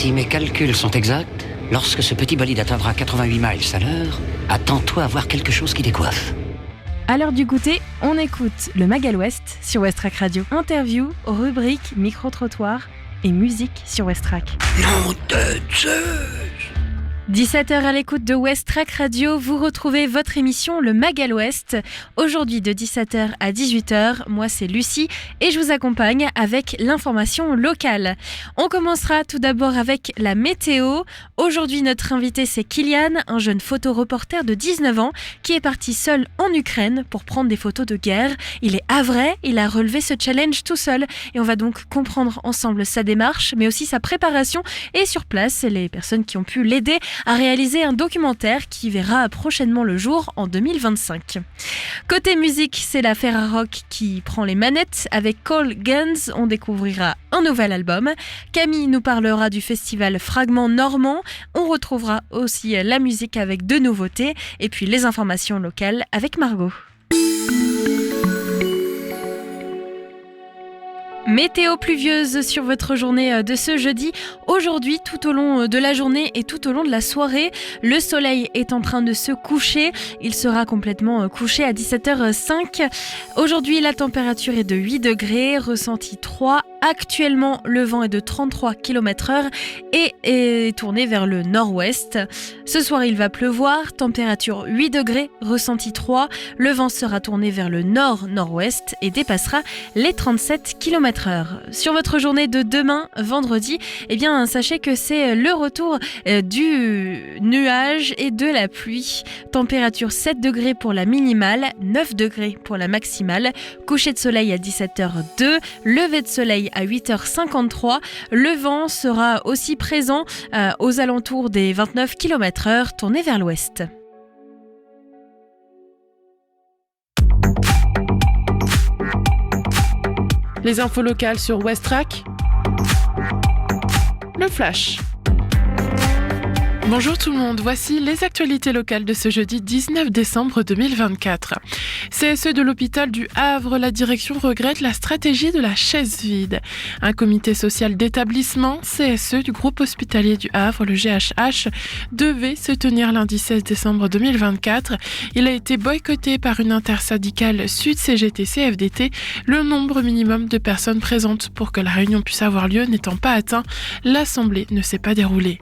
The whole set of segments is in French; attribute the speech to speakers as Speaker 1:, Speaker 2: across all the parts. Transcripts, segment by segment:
Speaker 1: Si mes calculs sont exacts, lorsque ce petit bolide atteindra 88 miles à l'heure, attends-toi à voir quelque chose qui décoiffe.
Speaker 2: À l'heure du goûter, on écoute le Magal West sur Westrack Radio. Interview, rubrique, micro-trottoir et musique sur Westrack.
Speaker 1: Nom de Zeus!
Speaker 2: 17h à l'écoute de Westrack Radio, vous retrouvez votre émission Le Magal West. Aujourd'hui de 17h à 18h, moi c'est Lucie et je vous accompagne avec l'information locale. On commencera tout d'abord avec la météo. Aujourd'hui notre invité c'est Kylian, un jeune photoreporter de 19 ans qui est parti seul en Ukraine pour prendre des photos de guerre. Il est havrais, il a relevé ce challenge tout seul et on va donc comprendre ensemble sa démarche mais aussi sa préparation et sur place les personnes qui ont pu l'aider à réaliser un documentaire qui verra prochainement le jour en 2025. Côté musique, c'est la Ferrarock qui prend les manettes. Avec Call Guns, on découvrira un nouvel album. Camille nous parlera du festival Fragments Normand. On retrouvera aussi la musique avec deux nouveautés et puis les informations locales avec Margot. Météo pluvieuse sur votre journée de ce jeudi. Aujourd'hui, tout au long de la journée et tout au long de la soirée, le soleil est en train de se coucher. Il sera complètement couché à 17h05. Aujourd'hui, la température est de 8 degrés, ressenti 3. Actuellement, le vent est de 33 km/h et est tourné vers le nord-ouest. Ce soir, il va pleuvoir, température 8 degrés, ressenti 3. Le vent sera tourné vers le nord-nord-ouest et dépassera les 37 km/h. Sur votre journée de demain, vendredi, eh bien, sachez que c'est le retour du nuage et de la pluie. Température 7 degrés pour la minimale, 9 degrés pour la maximale. Coucher de soleil à 17h02, lever de soleil à 8h53. Le vent sera aussi présent aux alentours des 29 km/h, tourné vers l'ouest.
Speaker 3: Les infos locales sur Westrack. Le Flash. Bonjour tout le monde, voici les actualités locales de ce jeudi 19 décembre 2024. CSE de l'hôpital du Havre, la direction regrette la stratégie de la chaise vide. Un comité social d'établissement, CSE du groupe hospitalier du Havre, le GHH, devait se tenir lundi 16 décembre 2024. Il a été boycotté par une intersyndicale Sud-CGT-CFDT, le nombre minimum de personnes présentes pour que la réunion puisse avoir lieu n'étant pas atteint. L'assemblée ne s'est pas déroulée.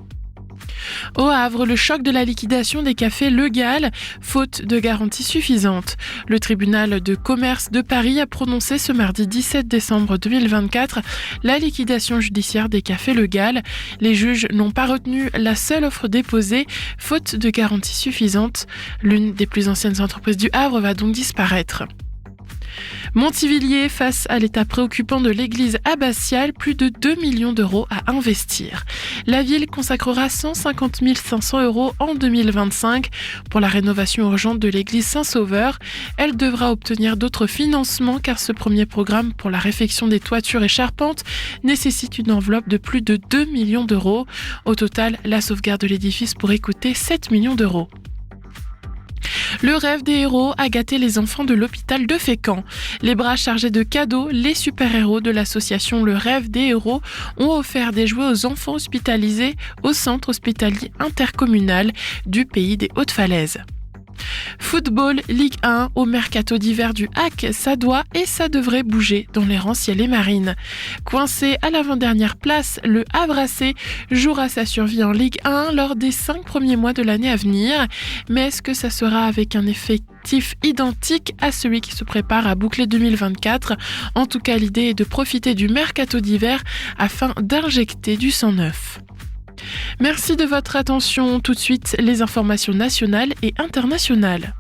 Speaker 3: Au Havre, le choc de la liquidation des cafés Le Gall, faute de garantie suffisante. Le tribunal de commerce de Paris a prononcé ce mardi 17 décembre 2024 la liquidation judiciaire des cafés Le Gall. Les juges n'ont pas retenu la seule offre déposée, faute de garantie suffisante. L'une des plus anciennes entreprises du Havre va donc disparaître. Montivilliers, face à l'état préoccupant de l'église abbatiale, plus de 2 millions d'euros à investir. La ville consacrera 150 500 euros en 2025 pour la rénovation urgente de l'église Saint-Sauveur. Elle devra obtenir d'autres financements car ce premier programme pour la réfection des toitures et charpentes nécessite une enveloppe de plus de 2 millions d'euros. Au total, la sauvegarde de l'édifice pourrait coûter 7 millions d'euros. Le rêve des héros a gâté les enfants de l'hôpital de Fécamp. Les bras chargés de cadeaux, les super-héros de l'association Le Rêve des Héros ont offert des jouets aux enfants hospitalisés au centre hospitalier intercommunal du pays des Hautes-Falaises. Football, Ligue 1, au mercato d'hiver du HAC, ça doit et ça devrait bouger dans les rangs ciel et marine. Coincé à l'avant-dernière place, le Havre AC jouera sa survie en Ligue 1 lors des 5 premiers mois de l'année à venir. Mais est-ce que ça sera avec un effectif identique à celui qui se prépare à boucler 2024 ? En tout cas, l'idée est de profiter du mercato d'hiver afin d'injecter du sang neuf. Merci de votre attention. Tout de suite, les informations nationales et internationales.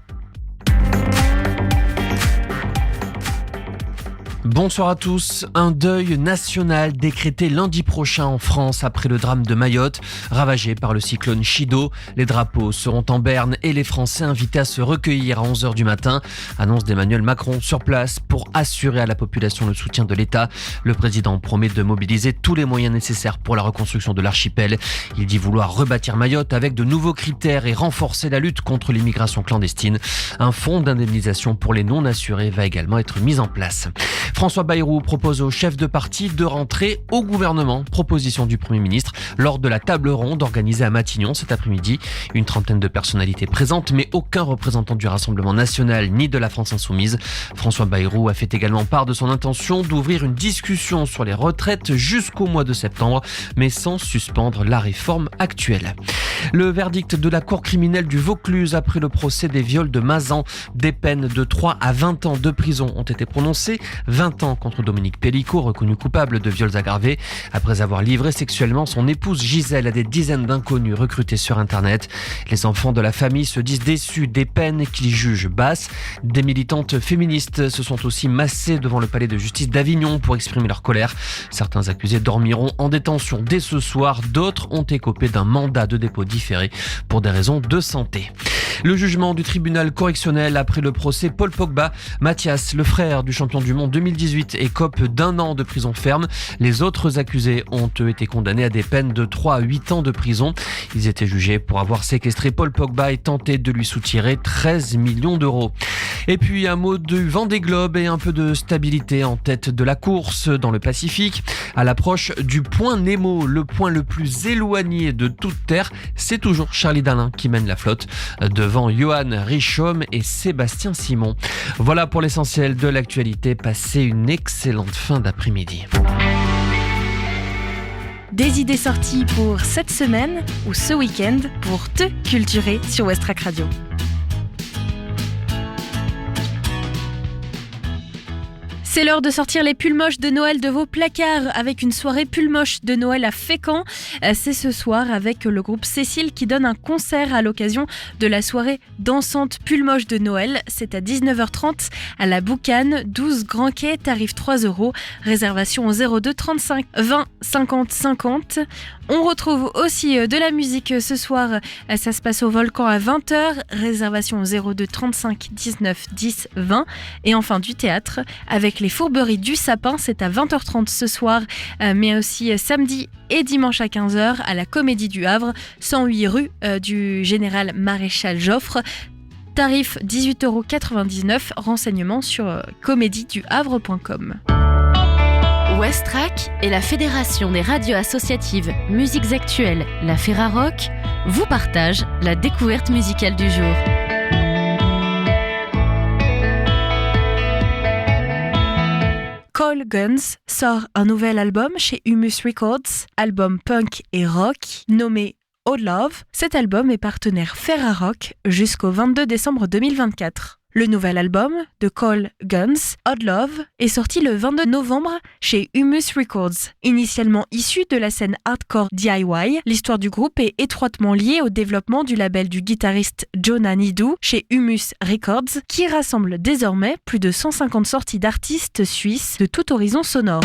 Speaker 4: Bonsoir à tous. Un deuil national décrété lundi prochain en France après le drame de Mayotte, ravagé par le cyclone Chido. Les drapeaux seront en berne et les Français invités à se recueillir à 11h du matin. Annonce d'Emmanuel Macron sur place pour assurer à la population le soutien de l'État. Le président promet de mobiliser tous les moyens nécessaires pour la reconstruction de l'archipel. Il dit vouloir rebâtir Mayotte avec de nouveaux critères et renforcer la lutte contre l'immigration clandestine. Un fonds d'indemnisation pour les non-assurés va également être mis en place. François Bayrou propose au chef de parti de rentrer au gouvernement. Proposition du Premier ministre lors de la table ronde organisée à Matignon cet après-midi. Une trentaine de personnalités présentes, mais aucun représentant du Rassemblement national ni de la France insoumise. François Bayrou a fait également part de son intention d'ouvrir une discussion sur les retraites jusqu'au mois de septembre, mais sans suspendre la réforme actuelle. Le verdict de la cour criminelle du Vaucluse après le procès des viols de Mazan. Des peines de 3 à 20 ans de prison ont été prononcées. 20 ans contre Dominique Pellicot, reconnu coupable de viols aggravés après avoir livré sexuellement son épouse Gisèle à des dizaines d'inconnus recrutés sur Internet. Les enfants de la famille se disent déçus des peines qu'ils jugent basses. Des militantes féministes se sont aussi massées devant le palais de justice d'Avignon pour exprimer leur colère. Certains accusés dormiront en détention dès ce soir. D'autres ont écopé d'un mandat de dépôt différé pour des raisons de santé. Le jugement du tribunal correctionnel après le procès Paul Pogba. Mathias, le frère du champion du monde 2018, écope d'1 an de prison ferme. Les autres accusés ont eux été condamnés à des peines de 3 à 8 ans de prison. Ils étaient jugés pour avoir séquestré Paul Pogba et tenté de lui soutirer 13 millions d'euros. Et puis un mot du Vendée Globe et un peu de stabilité en tête de la course dans le Pacifique. À l'approche du point Nemo, le point le plus éloigné de toute terre, c'est toujours Charlie Dalin qui mène la flotte devant Johan Richomme et Sébastien Simon. Voilà pour l'essentiel de l'actualité. Passez une excellente fin d'après-midi.
Speaker 2: Des idées sorties pour cette semaine ou ce week-end pour te culturer sur Westrack Radio. C'est l'heure de sortir les pulls moches de Noël de vos placards avec une soirée pull moche de Noël à Fécamp. C'est ce soir avec le groupe Cécile qui donne un concert à l'occasion de la soirée dansante pull moche de Noël. C'est à 19h30 à la Boucane, 12 Grand Quai, tarif 3 €. Réservation au 02 35 20 50 50. On retrouve aussi de la musique ce soir. Ça se passe au Volcan à 20h. Réservation au 02 35 19 10 20. Et enfin du théâtre avec les Fourberies du Sapin, c'est à 20h30 ce soir, mais aussi samedi et dimanche à 15h à la Comédie du Havre, 108 rue du Général Maréchal Joffre. Tarif 18,99 €, renseignements sur comédieduhavre.com.
Speaker 5: Westrack et la Fédération des radios associatives Musiques Actuelles, la Ferrarock, vous partagent la découverte musicale du jour.
Speaker 2: Cole Guns sort un nouvel album chez Humus Records, album punk et rock nommé Odd Love. Cet album est partenaire Ferrarock jusqu'au 22 décembre 2024. Le nouvel album de Cole Guns, Odd Love, est sorti le 22 novembre chez Humus Records. Initialement issu de la scène hardcore DIY, l'histoire du groupe est étroitement liée au développement du label du guitariste Jonah Nidou chez Humus Records, qui rassemble désormais plus de 150 sorties d'artistes suisses de tout horizon sonore.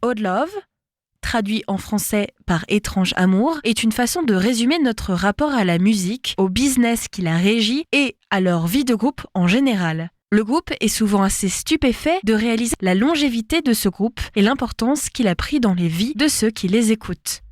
Speaker 2: Odd Love, traduit en français par étrange amour, est une façon de résumer notre rapport à la musique, au business qui la régit et à leur vie de groupe en général. Le groupe est souvent assez stupéfait de réaliser la longévité de ce groupe et l'importance qu'il a pris dans les vies de ceux qui les écoutent.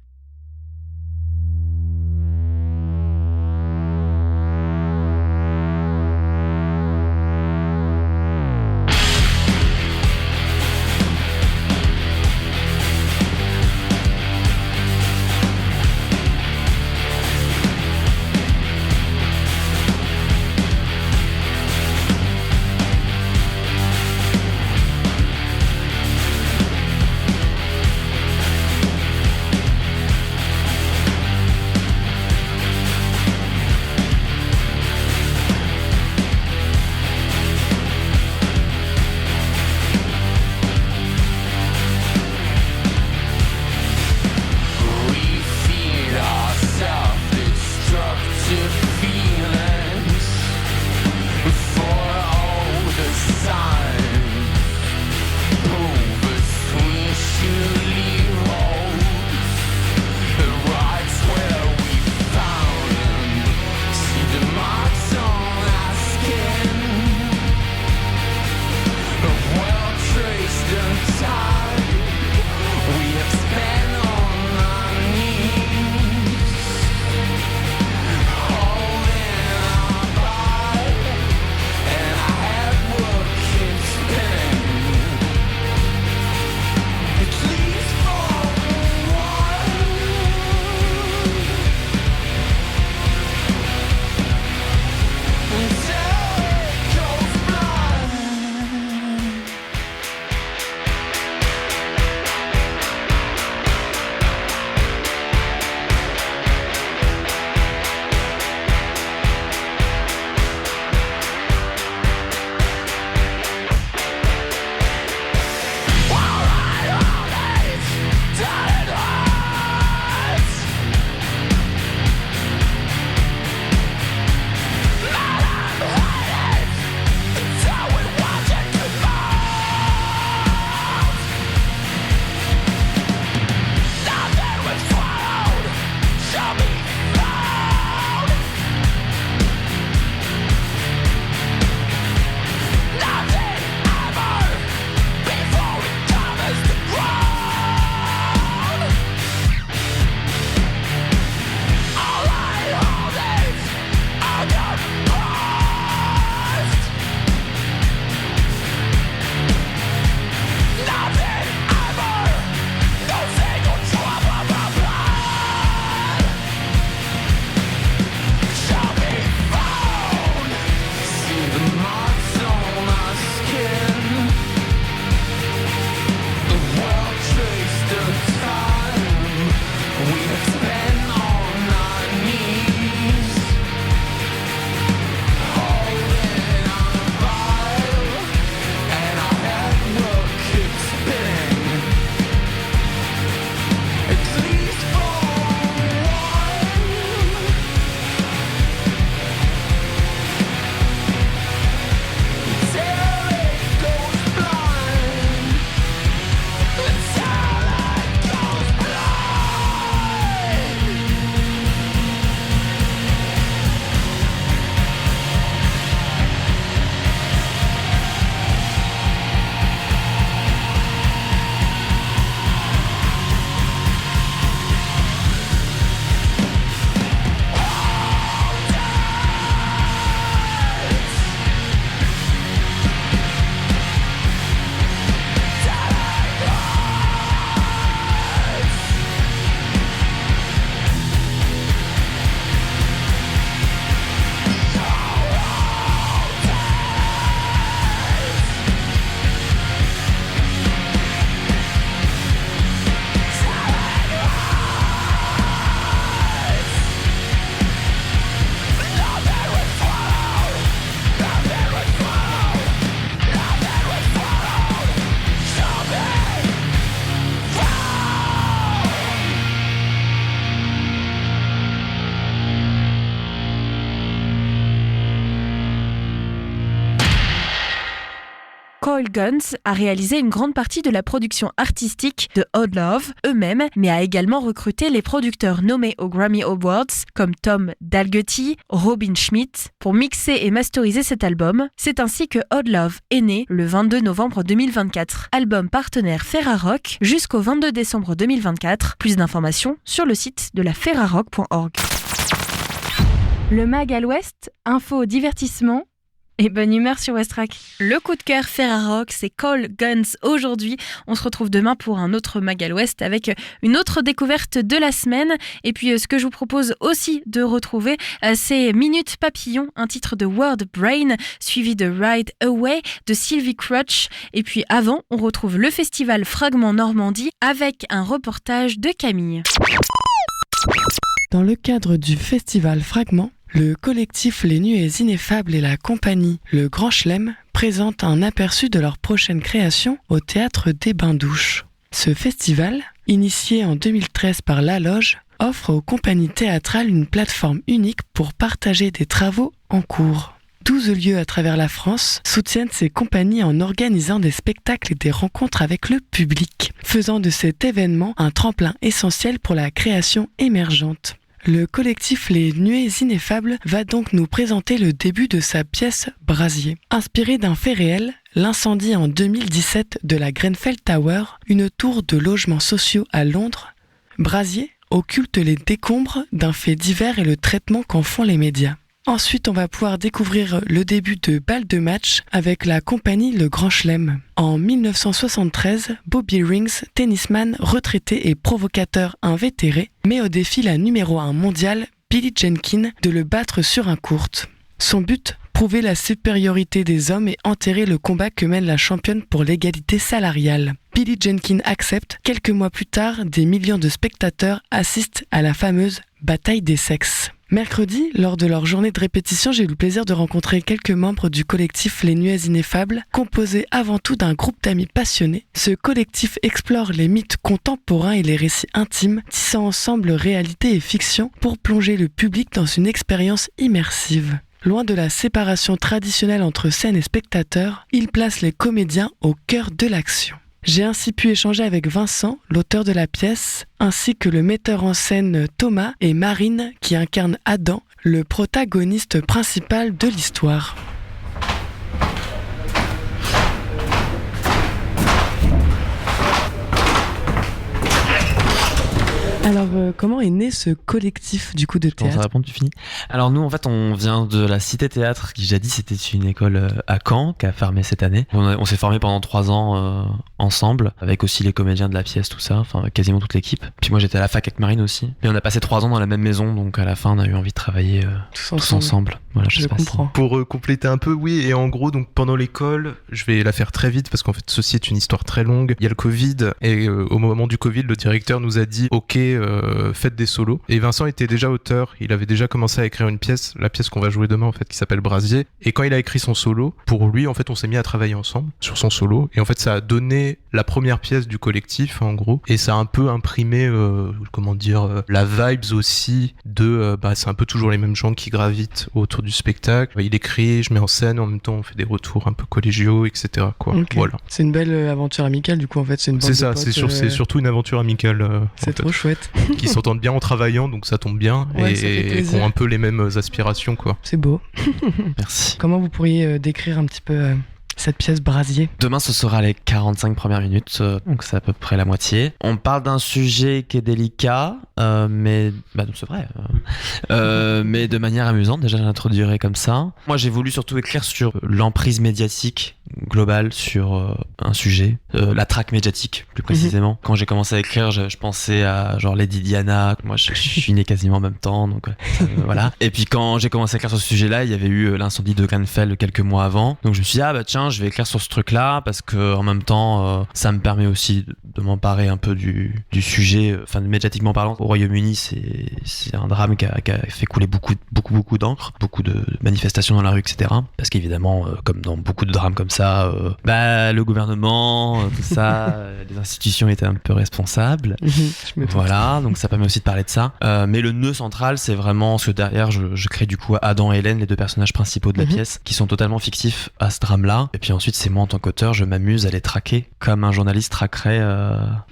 Speaker 2: Coil Guns a réalisé une grande partie de la production artistique de Odd Love eux-mêmes, mais a également recruté les producteurs nommés aux Grammy Awards comme Tom Dalgetty, Robin Schmidt pour mixer et masteriser cet album. C'est ainsi que Odd Love est né le 22 novembre 2024. Album partenaire Ferrarock jusqu'au 22 décembre 2024. Plus d'informations sur le site de la ferrarock.org. Le Mag à l'Ouest, info, divertissement et bonne humeur sur Westrack. Le coup de cœur Ferrarock, c'est Coil Guns aujourd'hui. On se retrouve demain pour un autre Mag à l'Ouest avec une autre découverte de la semaine. Et puis ce que je vous propose aussi de retrouver, c'est Minute Papillon, un titre de Word Brain, suivi de Ride Away de Sylvie Crutch. Et puis avant, on retrouve le festival Fragment Normandie avec un reportage de Camille.
Speaker 6: Dans le cadre du festival Fragment, le collectif Les Nuées Ineffables et la compagnie Le Grand Chelem présentent un aperçu de leur prochaine création au Théâtre des Bains-Douches. Ce festival, initié en 2013 par La Loge, offre aux compagnies théâtrales une plateforme unique pour partager des travaux en cours. 12 lieux à travers la France soutiennent ces compagnies en organisant des spectacles et des rencontres avec le public, faisant de cet événement un tremplin essentiel pour la création émergente. Le collectif Les Nuées Ineffables va donc nous présenter le début de sa pièce Brasier. Inspirée d'un fait réel, l'incendie en 2017 de la Grenfell Tower, une tour de logements sociaux à Londres, Brasier occulte les décombres d'un fait divers et le traitement qu'en font les médias. Ensuite, on va pouvoir découvrir le début de Bal de match avec la compagnie Le Grand Chelem. En 1973, Bobby Rings, tennisman retraité et provocateur invétéré, met au défi la numéro 1 mondiale, Billie Jean King, de le battre sur un court. Son but, prouver la supériorité des hommes et enterrer le combat que mène la championne pour l'égalité salariale. Billie Jean King accepte. Quelques mois plus tard, des millions de spectateurs assistent à la fameuse bataille des sexes. Mercredi, lors de leur journée de répétition, j'ai eu le plaisir de rencontrer quelques membres du collectif Les Nuées Ineffables, composé avant tout d'un groupe d'amis passionnés. Ce collectif explore les mythes contemporains et les récits intimes, tissant ensemble réalité et fiction pour plonger le public dans une expérience immersive. Loin de la séparation traditionnelle entre scène et spectateur, ils placent les comédiens au cœur de l'action. J'ai ainsi pu échanger avec Vincent, l'auteur de la pièce, ainsi que le metteur en scène Thomas et Marine qui incarne Adam, le protagoniste principal de l'histoire. Alors, comment est né ce collectif du coup de théâtre ?
Speaker 7: Comment ça répond, tu finis ? Alors nous, en fait, on vient de la Cité Théâtre, qui jadis c'était une école à Caen, qui a fermé cette année. On s'est formé pendant 3 ans ensemble, avec aussi les comédiens de la pièce, tout ça, enfin quasiment toute l'équipe. Puis moi, j'étais à la fac avec Marine aussi. Et on a passé 3 ans dans la même maison, donc à la fin, on a eu envie de travailler tous ensemble. Voilà,
Speaker 6: je comprends.
Speaker 8: Pour compléter un peu, oui, et en gros, donc pendant l'école, je vais la faire très vite parce qu'en fait, ceci est une histoire très longue. Il y a le Covid, et au moment du Covid, le directeur nous a dit, ok, faites des solos. Et Vincent était déjà auteur, il avait déjà commencé à écrire une pièce, la pièce qu'on va jouer demain en fait, qui s'appelle Brasier. Et quand il a écrit son solo, pour lui, en fait, on s'est mis à travailler ensemble sur son solo. Et en fait, ça a donné la première pièce du collectif, en gros. Et ça a un peu imprimé, la vibes aussi de, c'est un peu toujours les mêmes gens qui gravitent autour du spectacle. Il écrit, je mets en scène, en même temps, on fait des retours un peu collégiaux, etc. quoi. Okay. Voilà.
Speaker 6: C'est une belle aventure amicale, du coup, en fait, c'est une bande
Speaker 8: C'est ça,
Speaker 6: de potes,
Speaker 8: c'est surtout une aventure amicale.
Speaker 6: C'est trop chouette.
Speaker 8: Qui s'entendent bien en travaillant, donc ça tombe bien,
Speaker 6: ouais,
Speaker 8: et qui ont un peu les mêmes aspirations, quoi.
Speaker 6: C'est beau.
Speaker 7: Merci.
Speaker 6: Comment vous pourriez décrire un petit peu cette pièce Brasier ?
Speaker 7: Demain, ce sera les 45 premières minutes, donc c'est à peu près la moitié. On parle d'un sujet qui est délicat, mais c'est vrai, mais de manière amusante. Déjà, je l'introduirai comme ça. Moi, j'ai voulu surtout écrire sur l'emprise médiatique globale sur un sujet, la traque médiatique plus précisément. Quand j'ai commencé à écrire, je pensais à genre Lady Diana. Moi, je suis né quasiment en même temps, donc voilà. Et puis quand j'ai commencé à écrire sur ce sujet-là, il y avait eu l'incendie de Grenfell quelques mois avant. Donc je me suis dit tiens, je vais écrire sur ce truc-là parce que en même temps, ça me permet aussi de m'emparer un peu du sujet, enfin médiatiquement parlant. Au Royaume-Uni, c'est un drame qui a fait couler beaucoup d'encre, beaucoup de manifestations dans la rue, etc. Parce qu'évidemment, comme dans beaucoup de drames comme ça, ça, le gouvernement, tout ça, les institutions étaient un peu responsables. Voilà, donc ça permet aussi de parler de ça. Mais le nœud central, c'est vraiment ce que derrière, je crée du coup Adam et Hélène, les deux personnages principaux de la pièce, qui sont totalement fictifs à ce drame-là. Et puis ensuite, c'est moi en tant qu'auteur, je m'amuse à les traquer comme un journaliste traquerait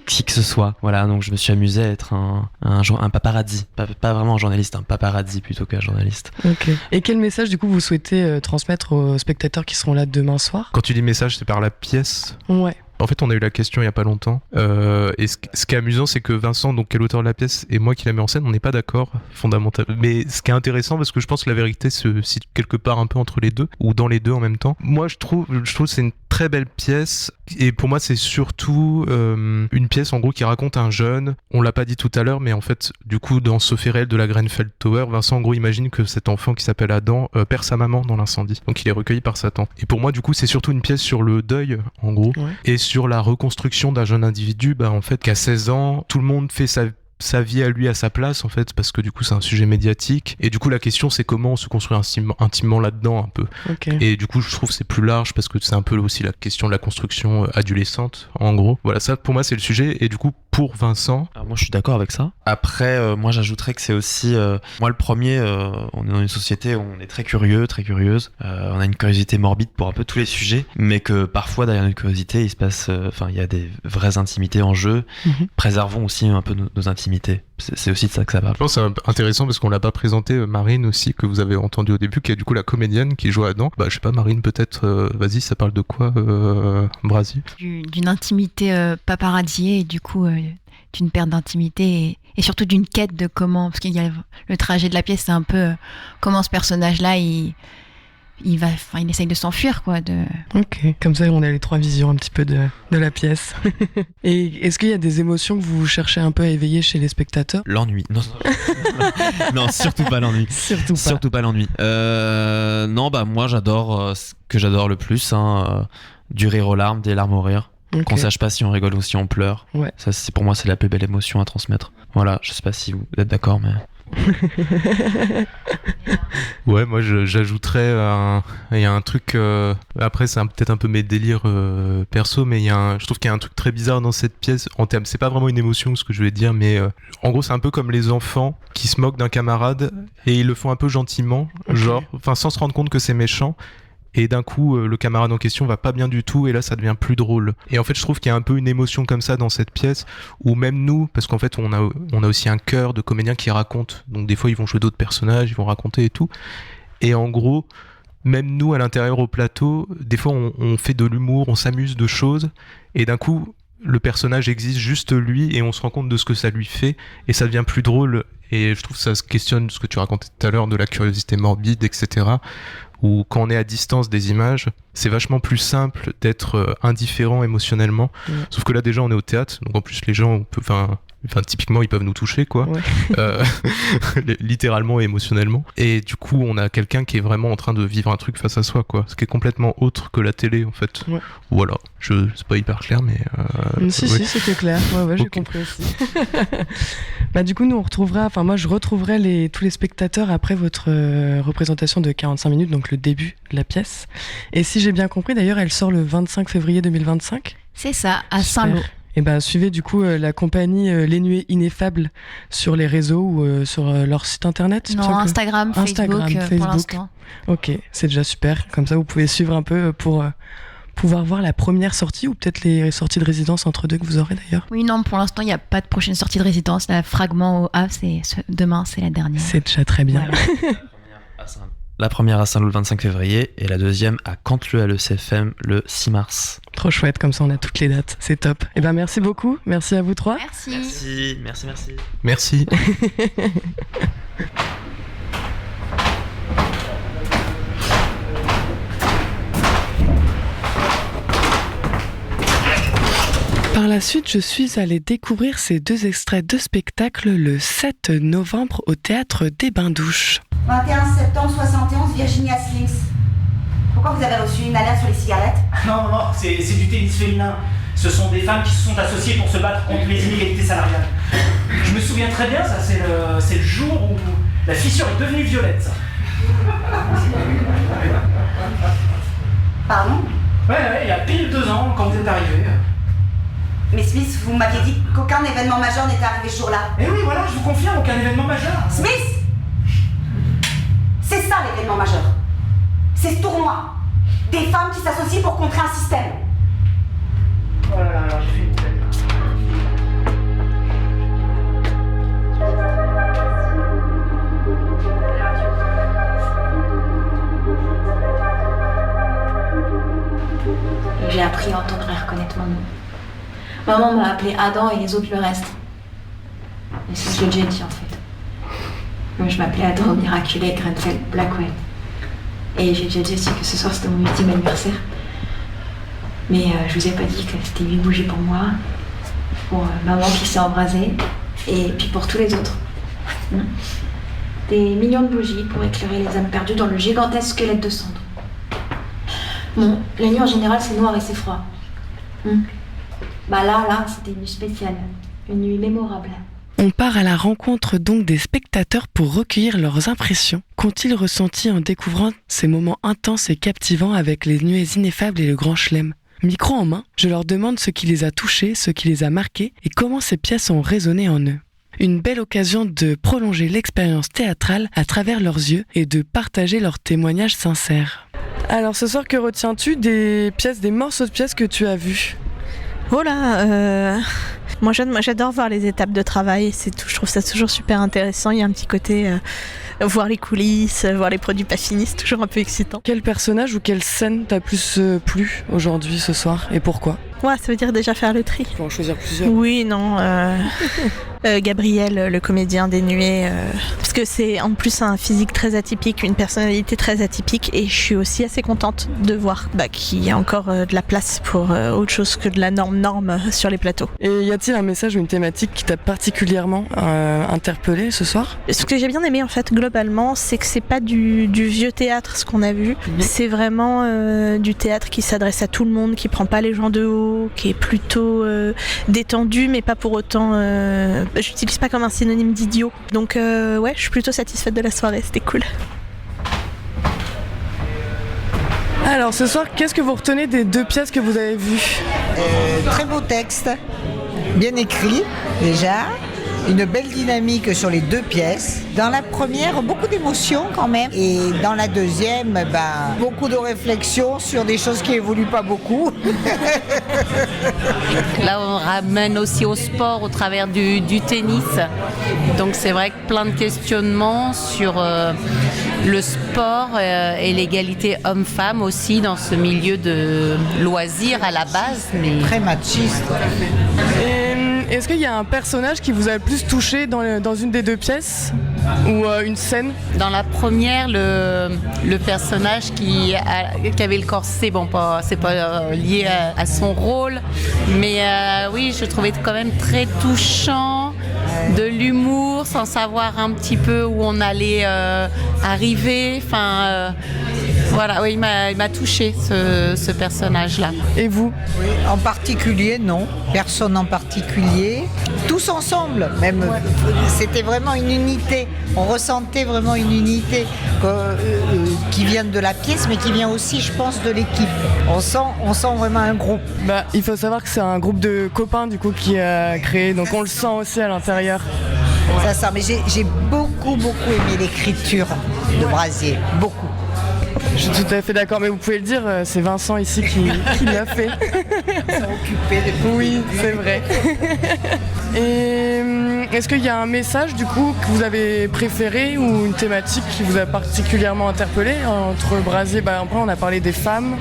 Speaker 7: qui que ce soit. Voilà, donc je me suis amusé à être un paparazzi. Pas vraiment un journaliste, un paparazzi plutôt qu'un journaliste.
Speaker 6: Ok. Et quel message du coup vous souhaitez transmettre aux spectateurs qui seront là demain soir ?
Speaker 8: Quand tu dis message, c'est par la pièce ?
Speaker 6: Ouais.
Speaker 8: En fait, on a eu la question il y a pas longtemps. Et ce qui est amusant, c'est que Vincent, donc qui est l'auteur de la pièce, et moi qui la mets en scène, on n'est pas d'accord fondamentalement. Mais ce qui est intéressant, parce que je pense que la vérité se situe quelque part un peu entre les deux, ou dans les deux en même temps. Moi, je trouve que c'est une très belle pièce. Et pour moi, c'est surtout une pièce en gros qui raconte un jeune. On l'a pas dit tout à l'heure, mais en fait, du coup, dans ce fait réel de la Grenfell Tower, Vincent en gros imagine que cet enfant qui s'appelle Adam perd sa maman dans l'incendie. Donc il est recueilli par Satan. Et pour moi, du coup, c'est surtout une pièce sur le deuil, en gros, et sur la reconstruction d'un jeune individu, en fait, qu'à 16 ans, tout le monde fait sa vie à lui à sa place en fait, parce que du coup c'est un sujet médiatique, et du coup la question c'est comment on se construit intimement là-dedans un peu. Et du coup je trouve que c'est plus large parce que c'est un peu aussi la question de la construction adolescente en gros. Voilà, ça pour moi c'est le sujet. Et du coup pour Vincent,
Speaker 7: alors moi je suis d'accord avec ça. Après moi j'ajouterais que c'est aussi moi le premier, on est dans une société où on est très curieux, très curieuse, on a une curiosité morbide pour un peu tous les sujets, mais que parfois derrière notre curiosité il se passe il y a des vraies intimités en jeu. Préservons aussi un peu nos intimités. C'est aussi de ça que ça parle.
Speaker 8: Je pense que c'est intéressant parce qu'on l'a pas présenté, Marine aussi, que vous avez entendu au début, qui est du coup la comédienne qui joue Adam. Je sais pas, Marine, peut-être, vas-y, ça parle de quoi, Brasi ?
Speaker 9: D'une intimité paparazziée, et du coup d'une perte d'intimité, et surtout d'une quête de comment, parce qu'il y a le trajet de la pièce, c'est un peu comment ce personnage-là il essaye de s'enfuir, quoi.
Speaker 6: Ok, comme ça on a les trois visions un petit peu de la pièce. Et est-ce qu'il y a des émotions que vous cherchez un peu à éveiller chez les spectateurs ?
Speaker 7: L'ennui. Non, surtout pas l'ennui. Surtout pas l'ennui. Non, moi j'adore ce que j'adore le plus, du rire aux larmes, des larmes au rire. Okay. Qu'on sache pas si on rigole ou si on pleure. Ouais. Ça, pour moi, c'est la plus belle émotion à transmettre. Voilà, je sais pas si vous êtes d'accord, mais...
Speaker 8: Ouais, moi j'ajouterais il y a un truc après c'est peut-être un peu mes délires perso, mais je trouve qu'il y a un truc très bizarre dans cette pièce en termes, c'est pas vraiment une émotion ce que je vais dire, mais en gros c'est un peu comme les enfants qui se moquent d'un camarade et ils le font un peu gentiment, sans se rendre compte que c'est méchant. Et d'un coup, le camarade en question va pas bien du tout, et là ça devient plus drôle. Et en fait, je trouve qu'il y a un peu une émotion comme ça dans cette pièce, où même nous, parce qu'en fait, on a aussi un chœur de comédiens qui racontent. Donc des fois, ils vont jouer d'autres personnages, ils vont raconter et tout. Et en gros, même nous, à l'intérieur au plateau, des fois, on fait de l'humour, on s'amuse de choses, et d'un coup, le personnage existe juste lui, et on se rend compte de ce que ça lui fait, et ça devient plus drôle. Et je trouve que ça se questionne ce que tu racontais tout à l'heure de la curiosité morbide, etc. Ou quand on est à distance des images, c'est vachement plus simple d'être indifférent émotionnellement. Ouais. Sauf que là déjà on est au théâtre, donc en plus les gens, typiquement ils peuvent nous toucher, quoi. Ouais. Littéralement et émotionnellement. Et du coup on a quelqu'un qui est vraiment en train de vivre un truc face à soi, quoi. Ce qui est complètement autre que la télé en fait. Ouais. Voilà, c'est pas hyper clair, mais...
Speaker 6: Si, c'était clair, ouais, j'ai compris aussi. Du coup nous moi je retrouverai tous les spectateurs après votre représentation de 45 minutes, donc le début de la pièce. Et si j'ai bien compris, d'ailleurs, elle sort le 25 février 2025.
Speaker 9: C'est ça, à Saint-Lô.
Speaker 6: Et suivez du coup la compagnie Les Nuées Ineffables sur les réseaux ou sur leur site internet.
Speaker 9: Non, Instagram, Facebook pour l'instant.
Speaker 6: Ok, c'est déjà super. Comme ça, vous pouvez suivre un peu pour pouvoir voir la première sortie, ou peut-être les sorties de résidence entre deux que vous aurez d'ailleurs.
Speaker 9: Oui, non, pour l'instant, il n'y a pas de prochaine sortie de résidence. La Fragment au Havre, demain, c'est la dernière.
Speaker 6: C'est déjà très bien.
Speaker 9: Voilà.
Speaker 7: La première à Saint-Lô le 25 février et la deuxième à Canteleu à l'ECFM le 6 mars.
Speaker 6: Trop chouette, comme ça on a toutes les dates, c'est top. Et merci beaucoup, merci à vous trois.
Speaker 9: Merci.
Speaker 8: Merci.
Speaker 6: Par la suite, je suis allée découvrir ces deux extraits de spectacle le 7 novembre au Théâtre des Bains-Douches.
Speaker 10: 21 septembre 71, Virginia Slims. Pourquoi vous avez reçu une alerte sur les cigarettes ?
Speaker 11: Non, c'est du tennis féminin. Ce sont des femmes qui se sont associées pour se battre contre les inégalités salariales. Je me souviens très bien, ça, c'est le jour où la fissure est devenue violette.
Speaker 10: Pardon ?
Speaker 11: Ouais, il y a pile 2 ans, quand vous êtes arrivé.
Speaker 10: Mais Smith, vous m'aviez dit qu'aucun événement majeur n'était arrivé ce jour-là.
Speaker 11: Eh oui, voilà, je vous confirme, aucun événement majeur.
Speaker 10: Smith! C'est ça l'événement majeur. C'est ce tournoi. Des femmes qui s'associent pour contrer un système.
Speaker 11: Oh là là, alors j'ai fait une tête.
Speaker 9: J'ai appris à entendre et reconnaître mon nom. Maman m'a appelé Adam et les autres le reste. Et c'est ce que j'ai dit en fait. Moi je m'appelais Adam Miraculé Grenfell Blackwell. Et j'ai déjà dit aussi que ce soir c'était mon 8e anniversaire. Mais je vous ai pas dit que c'était 8 bougies pour moi, pour maman qui s'est embrasée, et puis pour tous les autres. Des millions de bougies pour éclairer les âmes perdues dans le gigantesque squelette de cendre. Bon, la nuit en général c'est noir et c'est froid. Bah là, c'était une nuit spéciale, une nuit mémorable.
Speaker 6: On part à la rencontre donc des spectateurs pour recueillir leurs impressions. Qu'ont-ils ressenti en découvrant ces moments intenses et captivants avec les nuées ineffables et le Grand Chelem ? Micro en main, je leur demande ce qui les a touchés, ce qui les a marqués et comment ces pièces ont résonné en eux. Une belle occasion de prolonger l'expérience théâtrale à travers leurs yeux et de partager leurs témoignages sincères. Alors ce soir, que retiens-tu des morceaux de pièces que tu as vus ?
Speaker 12: Oh là, moi j'adore voir les étapes de travail, je trouve ça toujours super intéressant, il y a un petit côté voir les coulisses, voir les produits pas finis, c'est toujours un peu excitant.
Speaker 6: Quel personnage ou quelle scène t'a plus plu aujourd'hui ce soir et pourquoi ?
Speaker 12: Ouais, ça veut dire déjà faire le tri.
Speaker 6: Tu peux en choisir plusieurs.
Speaker 12: Oui, non. Gabriel, le comédien des nuées, parce que c'est en plus un physique très atypique, une personnalité très atypique, et je suis aussi assez contente de voir qu'il y a encore de la place pour autre chose que de la norme sur les plateaux.
Speaker 6: Et y a-t-il un message ou une thématique qui t'a particulièrement interpellé ce soir ?
Speaker 12: Ce que j'ai bien aimé en fait globalement, c'est que c'est pas du vieux théâtre ce qu'on a vu, c'est vraiment du théâtre qui s'adresse à tout le monde, qui prend pas les gens de haut, qui est plutôt détendu, mais pas pour autant. J'utilise pas comme un synonyme d'idiot. Donc ouais, je suis plutôt satisfaite de la soirée, c'était cool.
Speaker 6: Alors ce soir, qu'est-ce que vous retenez des 2 pièces que vous avez vues ?
Speaker 13: Très beau texte, bien écrit déjà. Une belle dynamique sur les 2 pièces. Dans la première, beaucoup d'émotions quand même. Et dans la deuxième, beaucoup de réflexions sur des choses qui évoluent pas beaucoup.
Speaker 14: Là, on ramène aussi au sport au travers du tennis. Donc c'est vrai que plein de questionnements sur le sport et l'égalité homme-femme aussi dans ce milieu de loisirs à la base. Mais...
Speaker 13: Très machiste.
Speaker 6: Est-ce qu'il y a un personnage qui vous a le plus touché dans une des 2 pièces ou une scène ?
Speaker 14: Dans la première, le personnage qui avait le corset, c'est pas lié à son rôle, mais oui, je trouvais quand même très touchant, de l'humour, sans savoir un petit peu où on allait arriver. Voilà, oui, il m'a touché ce personnage-là.
Speaker 6: Et vous ?
Speaker 13: Oui, en particulier, non. Personne en particulier. Tous ensemble, même. C'était vraiment une unité. On ressentait vraiment une unité qui vient de la pièce, mais qui vient aussi, je pense, de l'équipe. On sent vraiment un groupe.
Speaker 6: Il faut savoir que c'est un groupe de copains, du coup, qui a créé. Donc on le sent aussi à l'intérieur.
Speaker 13: Ça, mais j'ai beaucoup aimé l'écriture de Brasier. Beaucoup.
Speaker 6: Je suis tout à fait d'accord, mais vous pouvez le dire, c'est Vincent ici qui l'a fait.
Speaker 13: Occupé depuis.
Speaker 6: Oui, c'est vrai. Et est-ce qu'il y a un message du coup que vous avez préféré ou une thématique qui vous a particulièrement interpellé entre Brasier, après on a parlé des femmes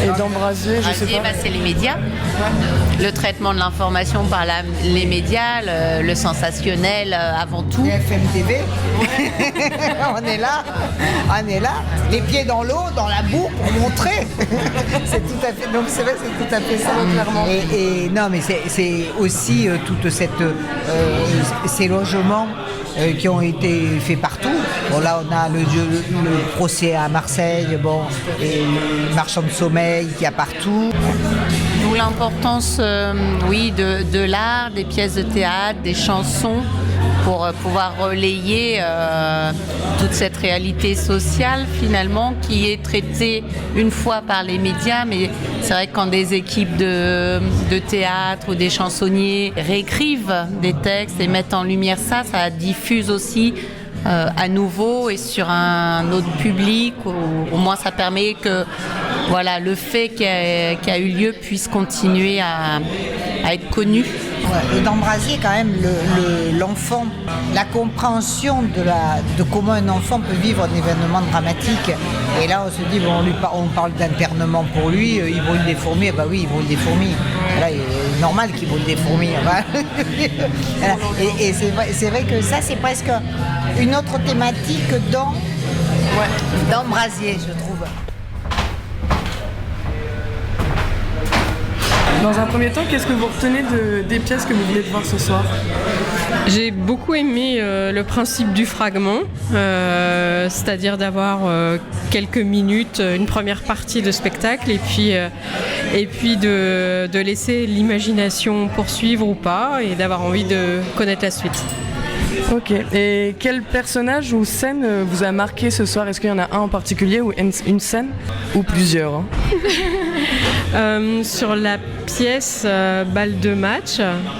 Speaker 6: et dans Brasier, je sais pas.
Speaker 14: C'est les médias, le traitement de l'information par les médias, le sensationnel avant tout.
Speaker 13: Les FMTV, on est là, les pieds dans l'eau, dans la boue pour montrer. C'est tout à fait, donc c'est vrai, c'est tout à fait ça, clairement. Et non, mais c'est aussi toute ces logements qui ont été faits partout. Bon, là, on a le procès à Marseille, et le marchand de sommeil qu'il y a partout.
Speaker 14: D'où l'importance, de l'art, des pièces de théâtre, des chansons, pour pouvoir relayer toute cette réalité sociale finalement qui est traitée une fois par les médias, mais c'est vrai que quand des équipes de théâtre ou des chansonniers réécrivent des textes et mettent en lumière ça diffuse aussi à nouveau et sur un autre public, au moins ça permet que voilà, le fait qui a eu lieu puisse continuer à être connu.
Speaker 13: Ouais, et d'Embrasier quand même l'enfant, la compréhension de comment un enfant peut vivre un événement dramatique. Et là on se dit on parle d'internement pour lui, il brûle des fourmis, bah oui il brûle des fourmis. Là il est normal qu'il brûle des fourmis. Et c'est vrai que ça c'est presque une autre thématique d'Embrasier je trouve.
Speaker 15: Dans un premier temps, qu'est-ce que vous retenez des pièces que vous venez de voir ce soir ?
Speaker 16: J'ai beaucoup aimé le principe du fragment, c'est-à-dire d'avoir quelques minutes, une première partie de spectacle et puis de laisser l'imagination poursuivre ou pas et d'avoir envie de connaître la suite.
Speaker 15: Ok, et quel personnage ou scène vous a marqué ce soir ? Est-ce qu'il y en a un en particulier ou une scène ? Ou plusieurs
Speaker 16: Sur la pièce Balle de match,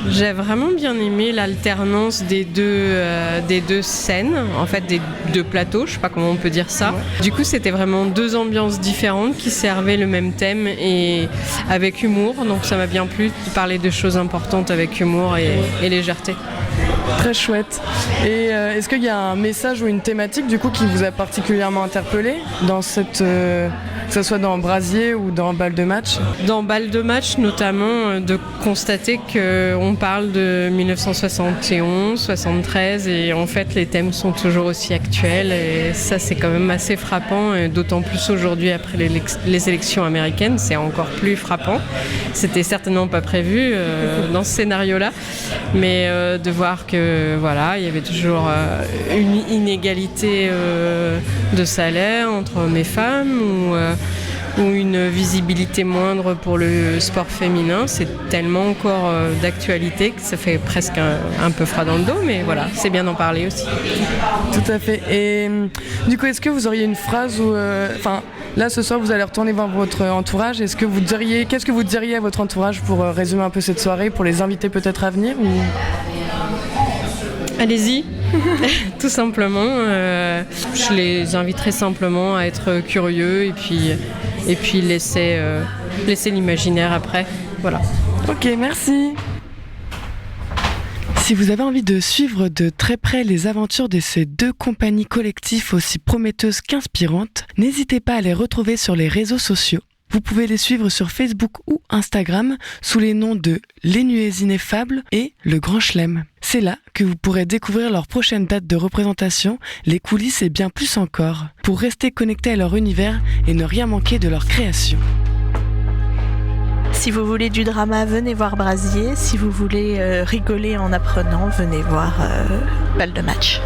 Speaker 16: j'ai vraiment bien aimé l'alternance des deux scènes, en fait des deux plateaux, je sais pas comment on peut dire ça. Ouais. Du coup, c'était vraiment deux ambiances différentes qui servaient le même thème et avec humour, donc ça m'a bien plu de parler de choses importantes avec humour et légèreté.
Speaker 15: Très chouette. Et est-ce qu'il y a un message ou une thématique du coup qui vous a particulièrement interpellé dans cette, que ce soit dans Embrasier ou dans Balle de match ?
Speaker 16: Dans Balle de match notamment, de constater qu'on parle de 1971, 73 et en fait les thèmes sont toujours aussi actuels et ça c'est quand même assez frappant et d'autant plus aujourd'hui après les élections américaines, c'est encore plus frappant. C'était certainement pas prévu dans ce scénario-là, mais de voir que voilà, il y avait toujours une inégalité de salaire entre hommes et femmes ou une visibilité moindre pour le sport féminin. C'est tellement encore d'actualité que ça fait presque un peu froid dans le dos, mais voilà, c'est bien d'en parler aussi.
Speaker 15: Tout à fait. Et du coup, est-ce que vous auriez une phrase où, là ce soir vous allez retourner voir votre entourage, qu'est-ce que vous diriez à votre entourage pour résumer un peu cette soirée, pour les inviter peut-être à venir ou...
Speaker 16: Allez-y, tout simplement. Je les inviterai simplement à être curieux et puis laisser l'imaginaire après. Voilà.
Speaker 15: Ok, merci. Si vous avez envie de suivre de très près les aventures de ces deux compagnies collectives aussi prometteuses qu'inspirantes, n'hésitez pas à les retrouver sur les réseaux sociaux. Vous pouvez les suivre sur Facebook ou Instagram sous les noms de Les Nuées Ineffables et Le Grand Chelem. C'est là que vous pourrez découvrir leur prochaine date de représentation, les coulisses et bien plus encore, pour rester connecté à leur univers et ne rien manquer de leur création.
Speaker 12: Si vous voulez du drama, venez voir Brasier. Si vous voulez rigoler en apprenant, venez voir Balle de match.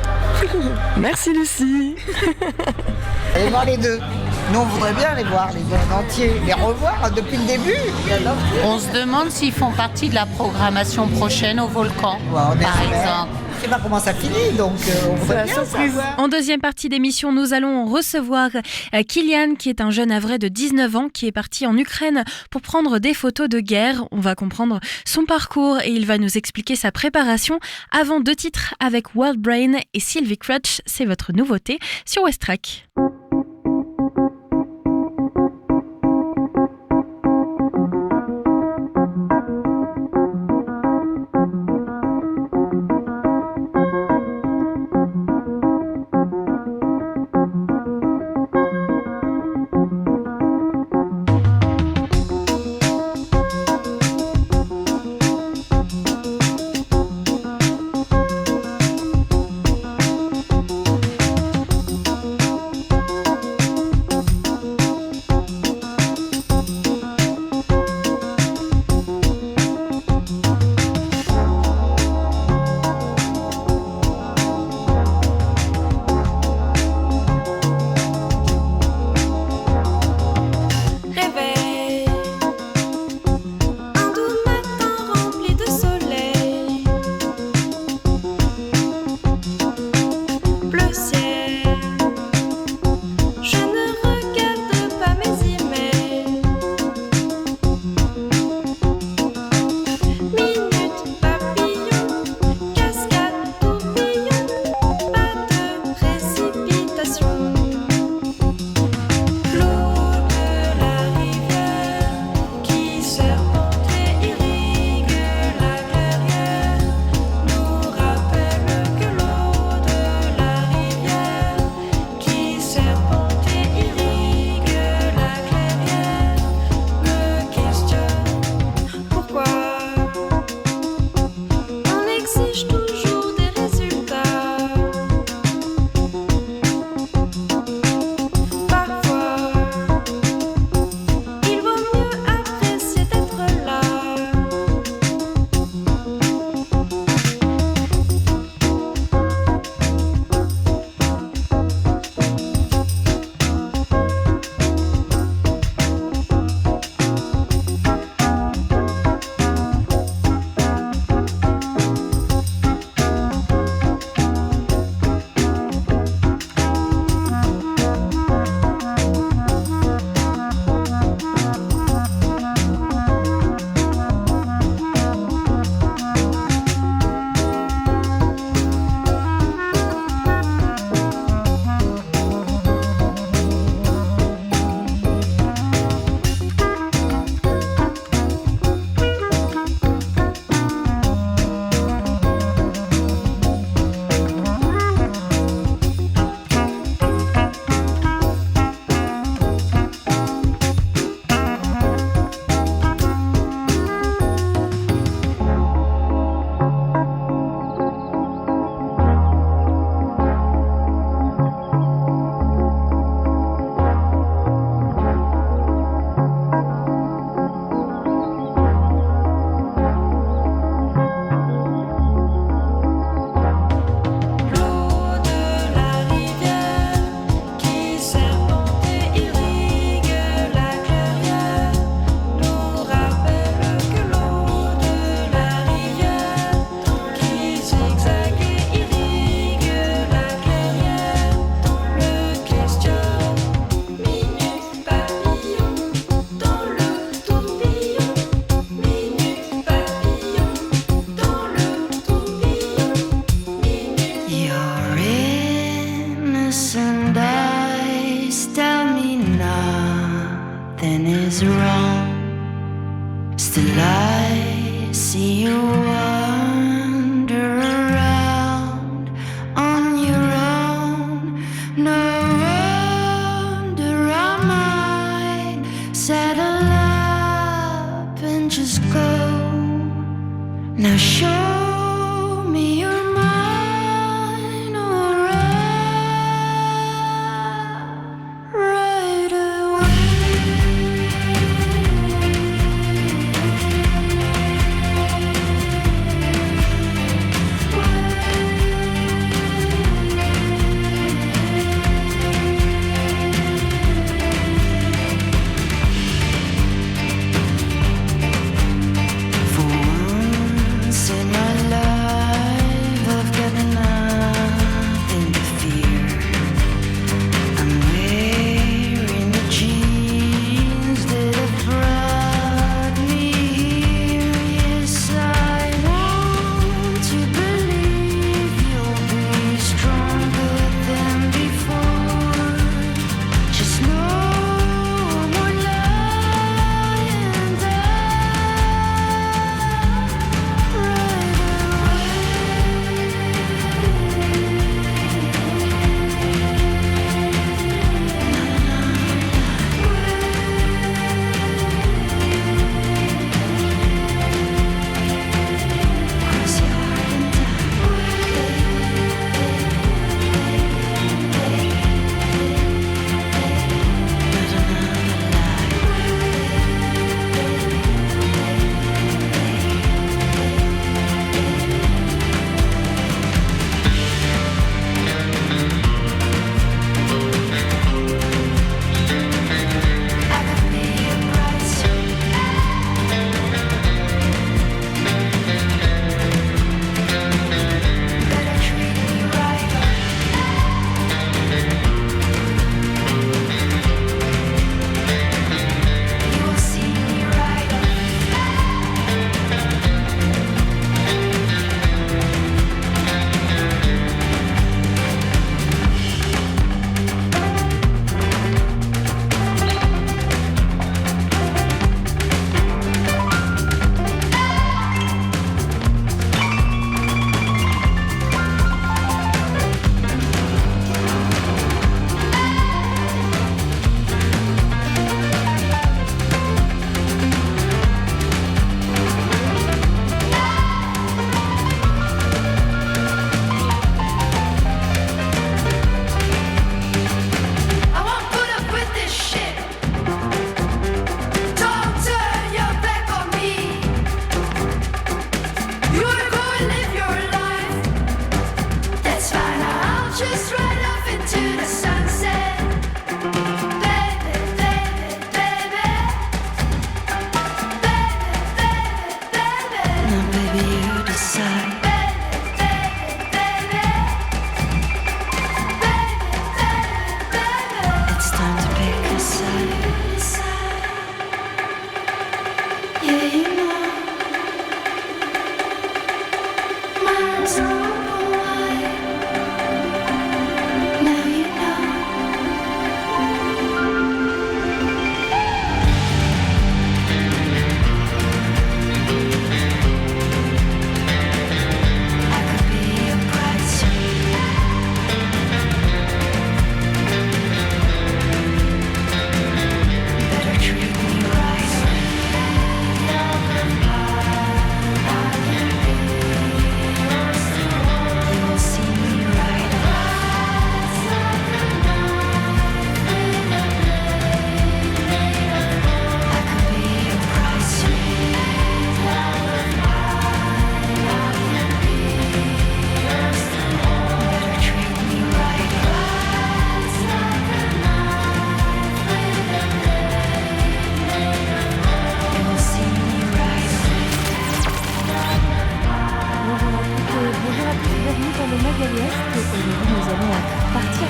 Speaker 15: Merci Lucie.
Speaker 13: Allez voir les deux. Nous on voudrait bien les voir, les deux en entier, les revoir depuis le début.
Speaker 14: On se demande s'ils font partie de la programmation prochaine au Volcan, par exemple.
Speaker 13: Je sais pas comment ça finit, donc on voudrait bien savoir.
Speaker 2: En deuxième partie d'émission, nous allons recevoir Kylian, qui est un jeune havrais de 19 ans, qui est parti en Ukraine pour prendre des photos de guerre. On va comprendre son parcours et il va nous expliquer sa préparation. Avant 2 titres avec World Brain et Sylvie Crutch, c'est votre nouveauté sur Westrack.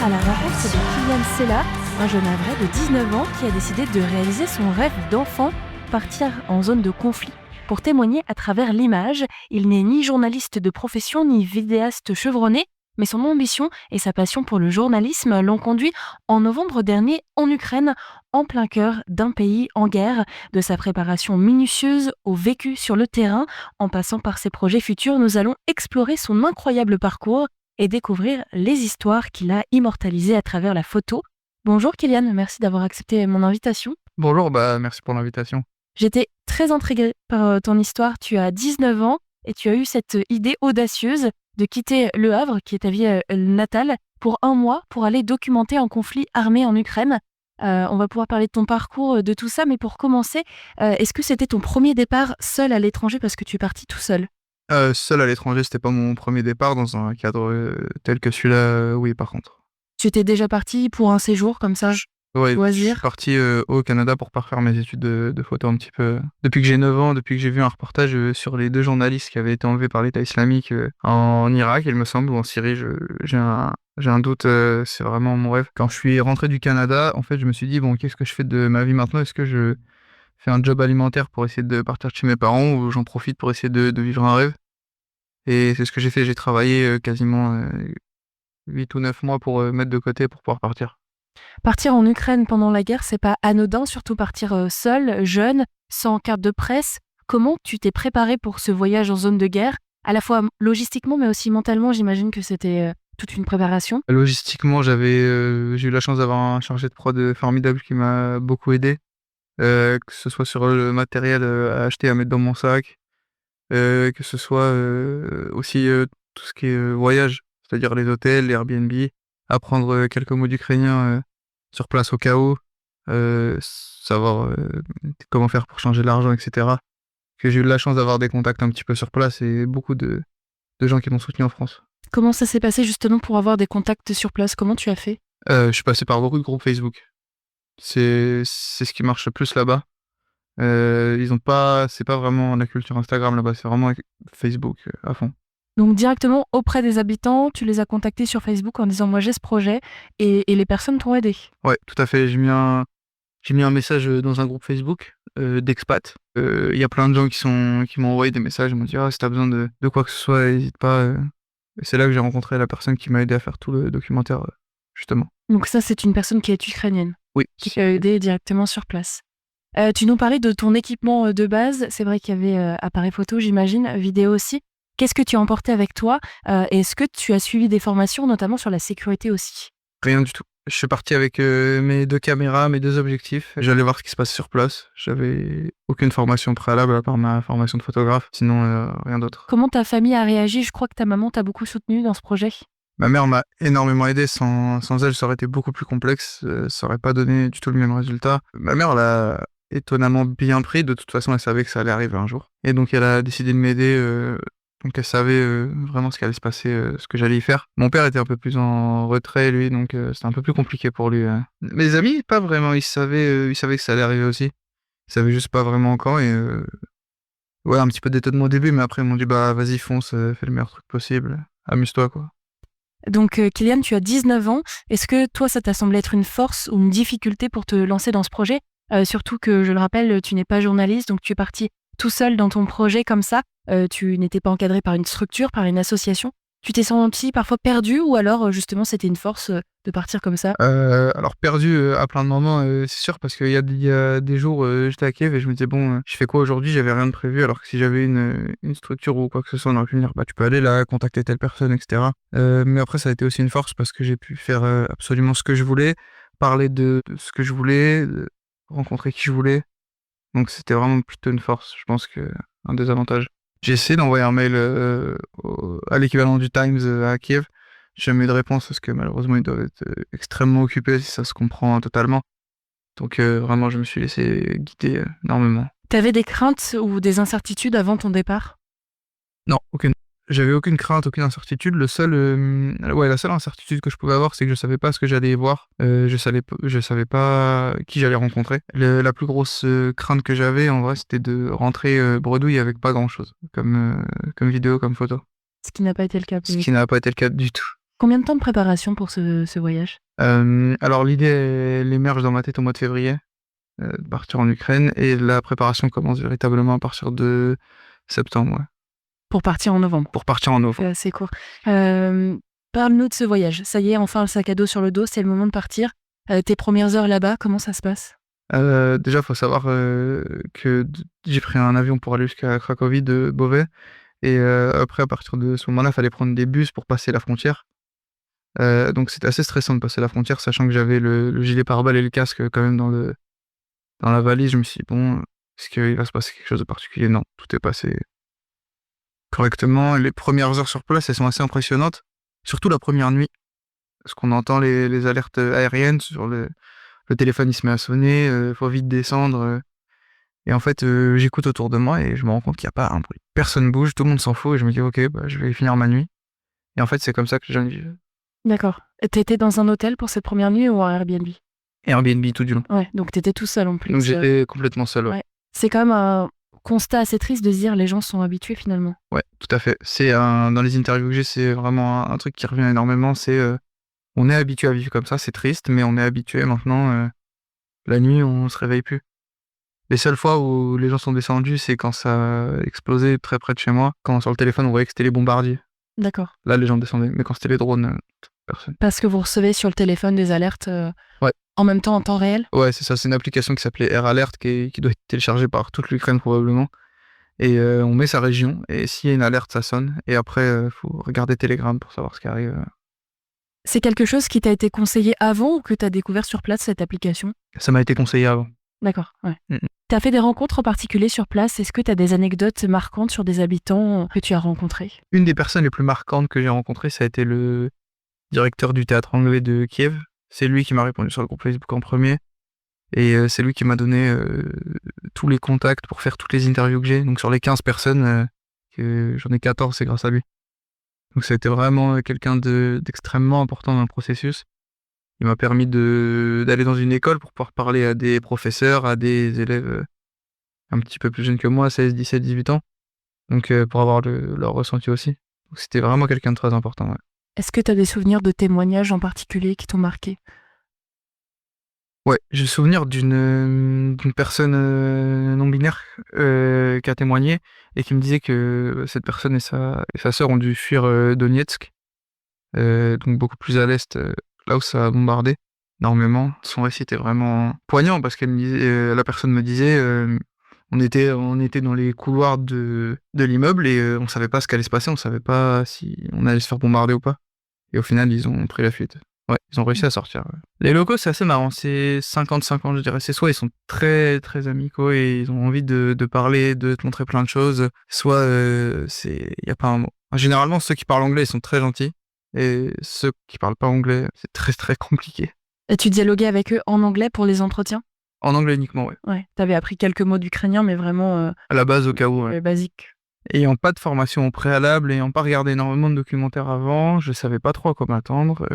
Speaker 2: À la rencontre de Kylian Sella, un jeune havrais de 19 ans qui a décidé de réaliser son rêve d'enfant, partir en zone de conflit. Pour témoigner à travers l'image, il n'est ni journaliste de profession ni vidéaste chevronné, mais son ambition et sa passion pour le journalisme l'ont conduit en novembre dernier en Ukraine, en plein cœur d'un pays en guerre. De sa préparation minutieuse au vécu sur le terrain, en passant par ses projets futurs, nous allons explorer son incroyable parcours et découvrir les histoires qu'il a immortalisées à travers la photo. Bonjour Kylian, merci d'avoir accepté mon invitation.
Speaker 17: Bonjour, merci pour l'invitation.
Speaker 2: J'étais très intriguée par ton histoire. Tu as 19 ans et tu as eu cette idée audacieuse de quitter Le Havre, qui est ta ville natale, pour 1 mois pour aller documenter un conflit armé en Ukraine. On va pouvoir parler de ton parcours, de tout ça, mais pour commencer, est-ce que c'était ton premier départ seul à l'étranger parce que tu es parti tout seul ?
Speaker 17: Seul à l'étranger, c'était pas mon premier départ dans un cadre tel que celui-là, oui, par contre.
Speaker 2: Tu étais déjà parti pour un séjour comme ça,
Speaker 17: Ouais, je
Speaker 2: loisir ?
Speaker 17: suis parti au Canada pour parfaire mes études de photo un petit peu. Depuis que j'ai 9 ans, depuis que j'ai vu un reportage sur les 2 journalistes qui avaient été enlevés par l'État islamique en Irak, il me semble, ou en Syrie, j'ai un doute, c'est vraiment mon rêve. Quand je suis rentré du Canada, en fait, je me suis dit, bon, qu'est-ce que je fais de ma vie maintenant ? Est-ce que je fais un job alimentaire pour essayer de partir de chez mes parents ou j'en profite pour essayer de vivre un rêve ? Et c'est ce que j'ai fait, j'ai travaillé quasiment 8 ou 9 mois pour mettre de côté pour pouvoir partir.
Speaker 2: Partir en Ukraine pendant la guerre, c'est pas anodin, surtout partir seul, jeune, sans carte de presse. Comment tu t'es préparé pour ce voyage en zone de guerre ? À la fois logistiquement, mais aussi mentalement, j'imagine que c'était toute une préparation.
Speaker 17: Logistiquement, j'ai eu la chance d'avoir un chargé de prod formidable qui m'a beaucoup aidé, que ce soit sur le matériel à acheter, à mettre dans mon sac, que ce soit aussi tout ce qui est voyage, c'est-à-dire les hôtels, les Airbnb, apprendre quelques mots d'ukrainien sur place au cas où, savoir comment faire pour changer l'argent, etc. Que j'ai eu la chance d'avoir des contacts un petit peu sur place et beaucoup de gens qui m'ont soutenu en France.
Speaker 2: Comment ça s'est passé justement pour avoir des contacts sur place ? Comment tu as fait ?
Speaker 17: Je suis passé par beaucoup de groupes Facebook. C'est ce qui marche le plus là-bas. C'est pas vraiment la culture Instagram là-bas, c'est vraiment Facebook à fond.
Speaker 2: Donc directement auprès des habitants, tu les as contactés sur Facebook en disant moi j'ai ce projet et les personnes t'ont aidé.
Speaker 17: Ouais, tout à fait. J'ai mis un message dans un groupe Facebook d'expats. Il y a plein de gens qui m'ont envoyé des messages, ils m'ont dit si t'as besoin de quoi que ce soit, n'hésite pas. Et c'est là que j'ai rencontré la personne qui m'a aidé à faire tout le documentaire, justement.
Speaker 2: Donc ça, c'est une personne qui est ukrainienne.
Speaker 17: Oui.
Speaker 2: Qui t'a aidé directement sur place. Tu nous parlais de ton équipement de base. C'est vrai qu'il y avait appareil photo, j'imagine, vidéo aussi. Qu'est-ce que tu as emporté avec toi ? Est-ce que tu as suivi des formations, notamment sur la sécurité aussi ?
Speaker 17: Rien du tout. Je suis parti avec mes 2 caméras, mes 2 objectifs. J'allais voir ce qui se passe sur place. J'avais aucune formation préalable à part ma formation de photographe. Sinon, rien d'autre.
Speaker 2: Comment ta famille a réagi ? Je crois que ta maman t'a beaucoup soutenu dans ce projet.
Speaker 17: Ma mère m'a énormément aidé. Sans elle, ça aurait été beaucoup plus complexe. Ça aurait pas donné du tout le même résultat. Ma mère l'a étonnamment bien pris. De toute façon, elle savait que ça allait arriver un jour. Et donc, elle a décidé de m'aider. Donc elle savait vraiment ce qui allait se passer, ce que j'allais y faire. Mon père était un peu plus en retrait, lui, donc c'était un peu plus compliqué pour lui. Mes amis, pas vraiment. Ils savaient que ça allait arriver aussi. Ils savaient juste pas vraiment quand. Et ouais, un petit peu d'étonnement au début, mais après ils m'ont dit vas-y, fonce, fais le meilleur truc possible, amuse-toi, quoi.
Speaker 2: Donc Kylian, tu as 19 ans. Est-ce que toi, ça t'a semblé être une force ou une difficulté pour te lancer dans ce projet ? Surtout que, je le rappelle, tu n'es pas journaliste, donc tu es parti tout seul dans ton projet comme ça. Tu n'étais pas encadré par une structure, par une association. Tu t'es senti parfois perdu ou alors justement c'était une force de partir comme ça?
Speaker 17: Alors perdu à plein de moments, c'est sûr, parce qu'il y a des jours, j'étais à Kiev et je me disais: «Bon, je fais quoi aujourd'hui?» J'avais rien de prévu, alors que si j'avais une structure ou quoi que ce soit, on aurait pu me dire: «Bah, tu peux aller là, contacter telle personne» et cetera. Mais après ça a été aussi une force parce que j'ai pu faire, absolument ce que je voulais, parler de ce que je voulais, rencontrer qui je voulais. Donc c'était vraiment plutôt une force, je pense, qu'un désavantage. J'ai essayé d'envoyer un mail à l'équivalent du Times à Kiev. J'ai jamais eu de réponse parce que malheureusement ils doivent être extrêmement occupés, si ça se comprend totalement. Donc vraiment je me suis laissé guider énormément.
Speaker 2: T'avais des craintes ou des incertitudes avant ton départ?
Speaker 17: Non, aucune. J'avais aucune crainte, aucune incertitude. La seule incertitude que je pouvais avoir, c'est que je savais pas ce que j'allais y voir. Je savais pas qui j'allais rencontrer. La plus grosse crainte que j'avais, en vrai, c'était de rentrer bredouille avec pas grand-chose, comme vidéo, comme photo.
Speaker 2: Ce qui n'a pas été le cas.
Speaker 17: Ce qui n'a pas été le cas du tout.
Speaker 2: Combien de temps de préparation pour ce voyage?
Speaker 17: Alors l'idée, elle émerge dans ma tête au mois de février, de partir en Ukraine, et la préparation commence véritablement à partir de septembre. Ouais.
Speaker 2: Pour partir en novembre.
Speaker 17: Pour partir en novembre.
Speaker 2: C'est assez court. Parle-nous de ce voyage. Ça y est, enfin le sac à dos sur le dos, c'est le moment de partir. Tes premières heures là-bas, comment ça se passe?
Speaker 17: Déjà, il faut savoir que j'ai pris un avion pour aller jusqu'à Cracovie de Beauvais. Et après, à partir de ce moment-là, il fallait prendre des bus pour passer la frontière. Donc c'était assez stressant de passer la frontière, sachant que j'avais le gilet pare-balles et le casque quand même dans la valise. Je me suis dit, bon, est-ce qu'il va se passer quelque chose de particulier? Non, tout est passé correctement. Les premières heures sur place, elles sont assez impressionnantes, surtout la première nuit, parce qu'on entend les alertes aériennes sur le téléphone, il se met à sonner, faut vite descendre. Et en fait, j'écoute autour de moi et je me rends compte qu'il n'y a pas un bruit. Personne bouge, tout le monde s'en fout, et je me dis, ok, bah, je vais finir ma nuit. Et en fait, c'est comme ça que j'ai envie.
Speaker 2: D'accord. T'étais dans un hôtel pour cette première nuit ou en Airbnb?
Speaker 17: Airbnb tout du long.
Speaker 2: Ouais, donc t'étais tout seul en plus.
Speaker 17: Donc j'étais complètement seul, ouais.
Speaker 2: C'est quand même un constat assez triste de se dire les gens sont habitués finalement.
Speaker 17: Ouais, tout à fait. Dans les interviews que j'ai, c'est vraiment un truc qui revient énormément, c'est on est habitué à vivre comme ça, c'est triste, mais on est habitué maintenant, la nuit, on se réveille plus. Les seules fois où les gens sont descendus, c'est quand ça a explosé très près de chez moi, quand sur le téléphone on voyait que c'était les bombardiers.
Speaker 2: D'accord.
Speaker 17: Là, les gens descendaient, mais quand c'était les drones, personne.
Speaker 2: Parce que vous recevez sur le téléphone des alertes en même temps, en temps réel?
Speaker 17: Ouais, c'est ça, c'est une application qui s'appelait Air Alert qui doit être téléchargée par toute l'Ukraine probablement. Et on met sa région, et s'il y a une alerte, ça sonne. Et après, faut regarder Telegram pour savoir ce qui arrive.
Speaker 2: C'est quelque chose qui t'a été conseillé avant ou que t'as découvert sur place, cette application?
Speaker 17: Ça m'a été conseillé avant.
Speaker 2: D'accord, ouais. T'as fait des rencontres en particulier sur place? Est-ce que t'as des anecdotes marquantes sur des habitants que tu as rencontrés?
Speaker 17: Une des personnes les plus marquantes que j'ai rencontrées, ça a été le directeur du théâtre anglais de Kiev. C'est lui qui m'a répondu sur le groupe Facebook en premier. Et c'est lui qui m'a donné tous les contacts pour faire toutes les interviews que j'ai. Donc sur les 15 personnes, j'en ai 14, c'est grâce à lui. Donc ça a été vraiment quelqu'un d'extrêmement important dans le processus. Il m'a permis d'aller dans une école pour pouvoir parler à des professeurs, à des élèves un petit peu plus jeunes que moi, 16, 17, 18 ans. Donc pour avoir leur ressenti aussi. Donc c'était vraiment quelqu'un de très important. Ouais.
Speaker 2: Est-ce que tu as des souvenirs de témoignages en particulier qui t'ont marqué?
Speaker 17: Ouais, j'ai le souvenir d'une personne non binaire qui a témoigné et qui me disait que cette personne et sa sœur ont dû fuir Donetsk, donc beaucoup plus à l'est, là où ça a bombardé énormément. Son récit était vraiment poignant parce qu'elle me disait, la personne me disait, on était dans les couloirs de l'immeuble et on savait pas ce qu'allait se passer, on savait pas si on allait se faire bombarder ou pas. Et au final, ils ont pris la fuite. Ouais, ils ont réussi à sortir. Ouais. Les locaux, c'est assez marrant. C'est 50-50, je dirais. C'est soit ils sont très, très amicaux et ils ont envie de parler, de te montrer plein de choses, soit il n'y a pas un mot. Généralement, ceux qui parlent anglais, ils sont très gentils. Et ceux qui parlent pas anglais, c'est très, très compliqué.
Speaker 2: Et tu dialoguais avec eux en anglais pour les entretiens?
Speaker 17: En anglais uniquement, ouais.
Speaker 2: Ouais. T'avais appris quelques mots d'ukrainien, mais vraiment...
Speaker 17: à la base, au cas où, ouais.
Speaker 2: Basique.
Speaker 17: Ayant pas de formation au préalable, ayant pas regardé énormément de documentaires avant, je savais pas trop à quoi m'attendre.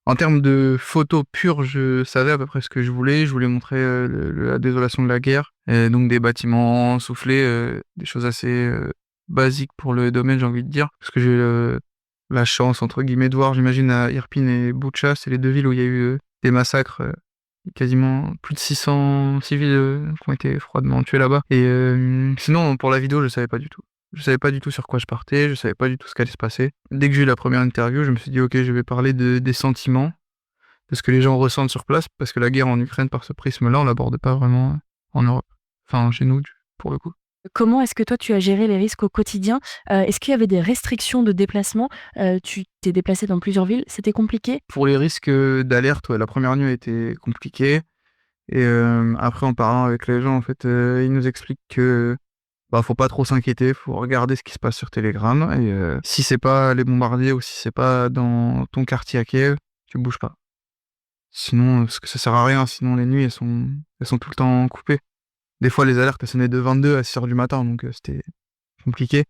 Speaker 17: En termes de photos pures, je savais à peu près ce que je voulais. Je voulais montrer la désolation de la guerre, donc des bâtiments soufflés, des choses assez basiques pour le domaine, j'ai envie de dire. Parce que j'ai eu la chance, entre guillemets, de voir, j'imagine, à Irpin et Boutcha, c'est les deux villes où il y a eu des massacres quasiment plus de 600 civils qui ont été froidement tués là-bas. Et sinon, pour la vidéo, je savais pas du tout. Je savais pas du tout sur quoi je partais, je savais pas du tout ce qu'allait se passer. Dès que j'ai eu la première interview, je me suis dit, ok, je vais parler des sentiments, de ce que les gens ressentent sur place, parce que la guerre en Ukraine, par ce prisme-là, on l'aborde pas vraiment en Europe. Enfin, chez nous, pour le coup.
Speaker 2: Comment est-ce que toi, tu as géré les risques au quotidien ? Est-ce qu'il y avait des restrictions de déplacement ? Tu t'es déplacé dans plusieurs villes, c'était compliqué ?
Speaker 17: Pour les risques d'alerte, la première nuit a été compliquée. Et après, en parlant avec les gens, en fait, ils nous expliquent que faut pas trop s'inquiéter, faut regarder ce qui se passe sur Telegram. Et si c'est pas les bombardiers ou si c'est pas dans ton quartier à Kiev, tu bouges pas. Sinon, parce que ça sert à rien, sinon les nuits, elles sont tout le temps coupées. Des fois, les alertes, elles sonnaient de 22 à 6h du matin, donc c'était compliqué.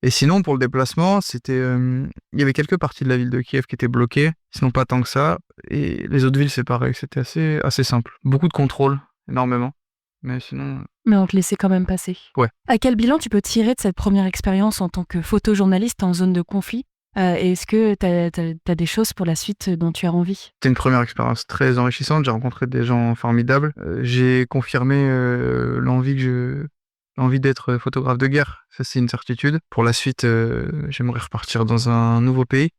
Speaker 17: Et sinon, pour le déplacement, c'était, il y avait quelques parties de la ville de Kiev qui étaient bloquées, sinon pas tant que ça. Et les autres villes, c'est pareil, c'était assez simple. Beaucoup de contrôle, énormément. Mais sinon...
Speaker 2: Mais on te laissait quand même passer.
Speaker 17: Ouais.
Speaker 2: À quel bilan tu peux tirer de cette première expérience en tant que photojournaliste en zone de conflit ? Est-ce que t'as des choses pour la suite dont tu as envie ?
Speaker 17: C'était une première expérience très enrichissante, j'ai rencontré des gens formidables. J'ai confirmé l'envie d'être photographe de guerre, ça c'est une certitude. Pour la suite, j'aimerais repartir dans un nouveau pays.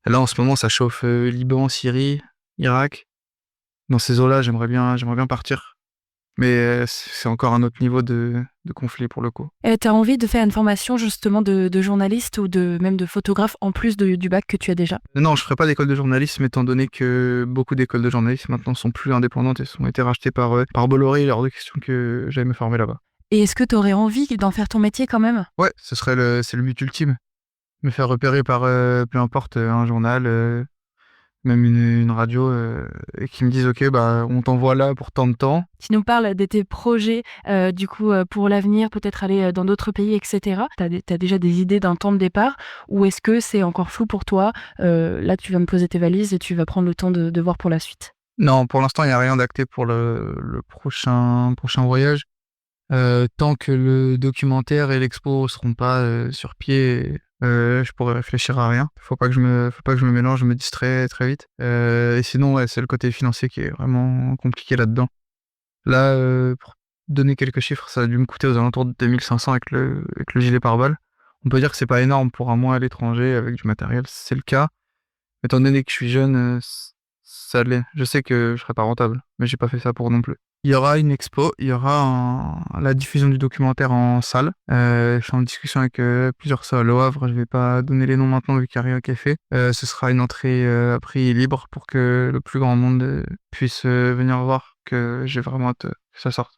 Speaker 17: Là en ce moment ça chauffe Liban, Syrie, Irak. Dans ces eaux-là j'aimerais bien partir. Mais c'est encore un autre niveau de conflit pour le coup.
Speaker 2: Et t'as envie de faire une formation justement de journaliste ou même de photographe en plus du bac que tu as déjà ?
Speaker 17: Non, je ferai pas d'école de journalisme étant donné que beaucoup d'écoles de journalisme maintenant sont plus indépendantes et ont été rachetées par Bolloré. Il est hors de question que j'aille me former là-bas.
Speaker 2: Et est-ce que t'aurais envie d'en faire ton métier quand même ?
Speaker 17: Ouais, c'est le but ultime. Me faire repérer par peu importe un journal, même une radio, et qui me disent ok, on t'envoie là pour tant de temps.
Speaker 2: Tu nous parles de tes projets, pour l'avenir, peut-être aller dans d'autres pays, etc. T'as déjà des idées d'un temps de départ, ou est-ce que c'est encore flou pour toi ? Là, tu vas me poser tes valises et tu vas prendre le temps de voir pour la suite.
Speaker 17: Non, pour l'instant, il n'y a rien d'acté pour le prochain voyage. Tant que le documentaire et l'expo seront pas sur pied, je pourrais réfléchir à rien. Faut pas que je me mélange, je me distrais très vite. Et sinon, ouais, c'est le côté financier qui est vraiment compliqué là-dedans. Là, pour donner quelques chiffres, ça a dû me coûter aux alentours de 2500 avec le gilet pare-balles. On peut dire que c'est pas énorme pour un mois à l'étranger avec du matériel, c'est le cas. Étant donné que je suis jeune, ça l'est. Je sais que je serai pas rentable, mais j'ai pas fait ça pour non plus. Il y aura une expo, il y aura la diffusion du documentaire en salle. Je suis en discussion avec plusieurs salles au Havre, je vais pas donner les noms maintenant vu qu'il n'y a rien qui est fait. Ce sera une entrée à prix libre pour que le plus grand monde puisse venir voir, que j'ai vraiment hâte que ça sorte.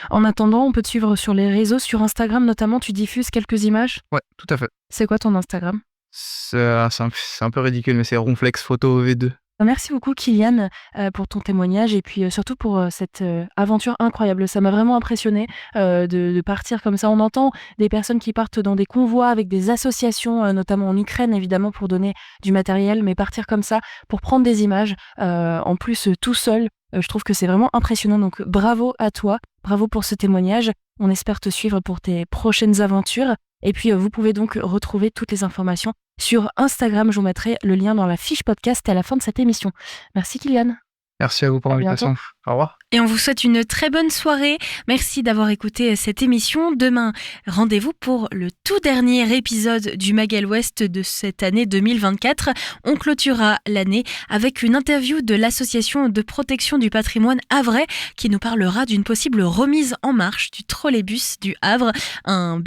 Speaker 2: En attendant, on peut te suivre sur les réseaux, sur Instagram notamment, tu diffuses quelques images ?
Speaker 17: Ouais, tout à fait.
Speaker 2: C'est quoi ton Instagram ?
Speaker 17: C'est un peu ridicule, mais c'est Ronflex Photo V2.
Speaker 2: Merci beaucoup Kylian pour ton témoignage et puis surtout pour cette aventure incroyable. Ça m'a vraiment impressionné de partir comme ça. On entend des personnes qui partent dans des convois avec des associations, notamment en Ukraine évidemment pour donner du matériel, mais partir comme ça pour prendre des images, en plus tout seul, je trouve que c'est vraiment impressionnant. Donc bravo à toi, bravo pour ce témoignage. On espère te suivre pour tes prochaines aventures. Et puis, vous pouvez donc retrouver toutes les informations sur Instagram. Je vous mettrai le lien dans la fiche podcast à la fin de cette émission. Merci Kylian.
Speaker 17: Merci à vous pour l'invitation. Au revoir.
Speaker 2: Et on vous souhaite une très bonne soirée. Merci d'avoir écouté cette émission. Demain, rendez-vous pour le tout dernier épisode du Magal Ouest de cette année 2024. On clôturera l'année avec une interview de l'association de protection du patrimoine havrais qui nous parlera d'une possible remise en marche du trolleybus du Havre. Un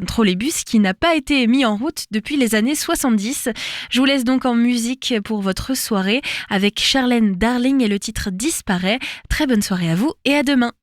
Speaker 2: trolleybus qui n'a pas été mis en route depuis les années 70. Je vous laisse donc en musique pour votre soirée avec Charlène Darling et le titre Disparaît. Très bonne soirée à vous et à demain.